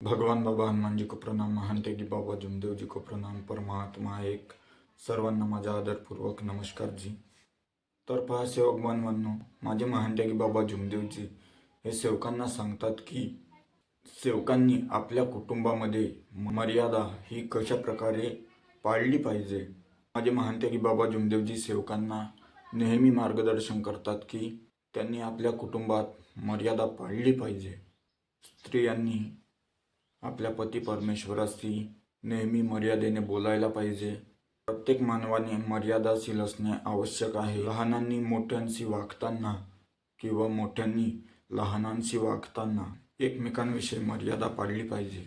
भगवान बाबा हनुमान जी को प्रणाम, महानतेगी बाबा जुमदेव जी को प्रणाम, परमात्मा एक. सर्वांना माझा आदरपूर्वक नमस्कार जी. तर पहा सेवक बांधवांनो, माझे महानतेगी बाबा जुमदेवजी हे सेवकांना सांगतात की सेवकांनी आपल्या कुटुंबामध्ये मर्यादा ही कशा प्रकारे पाळली पाहिजे. माझे महानतेगी बाबा जुमदेवजी सेवकांना नेहमी मार्गदर्शन करतात की त्यांनी आपल्या कुटुंबात मर्यादा पाळली पाहिजे. स्त्रियांनी आपल्या पती परमेश्वराशी नेहमी मर्यादेने बोलायला पाहिजे. प्रत्येक मानवाने मर्यादाशील असणे आवश्यक आहे. लहानांनी मोठ्यांशी वागताना किंवा मोठ्यांनी लहानांशी वागताना एकमेकांविषयी मर्यादा पाळली पाहिजे.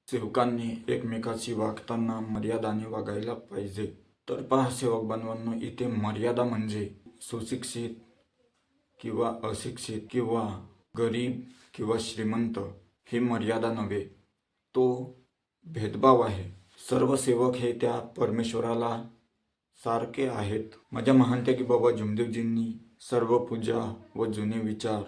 सेवकांनी एकमेकांशी वागताना मर्यादाने वागायला पाहिजे. तर पहा सेवक बांधवांनो, इथे मर्यादा म्हणजे सुशिक्षित किंवा अशिक्षित किंवा गरीब किंवा श्रीमंत ही मर्यादा नव्हे, तो भेदभाव आहे. सर्व सेवक हे त्या परमेश्वराला सारखे आहेत. माझ्या महानतेगी बाबा जुमदेवजींनी सर्व पूजा व जुने विचार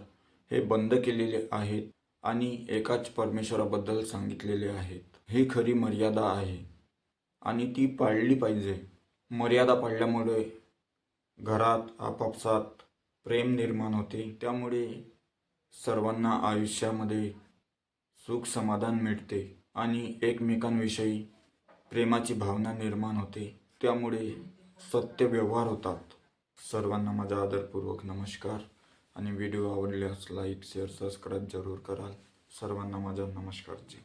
हे बंद केलेले आहेत आणि एकाच परमेश्वराबद्दल सांगितलेले आहेत. ही खरी मर्यादा आहे आणि ती पाळली पाहिजे. मर्यादा पाळल्यामुळे घरात आपापसात प्रेम निर्माण होते. त्यामुळे सर्वांना आयुष्यामध्ये सुख समाधान मिळते आणि एकमेकांविषयी प्रेमाची भावना निर्माण होते. त्यामुळे सत्य व्यवहार होतात. सर्वांना माझा आदरपूर्वक नमस्कार आणि व्हिडिओ आवडल्यास लाईक शेअर सबस्क्राईब जरूर कराल. सर्वांना माझा नमस्कार जी.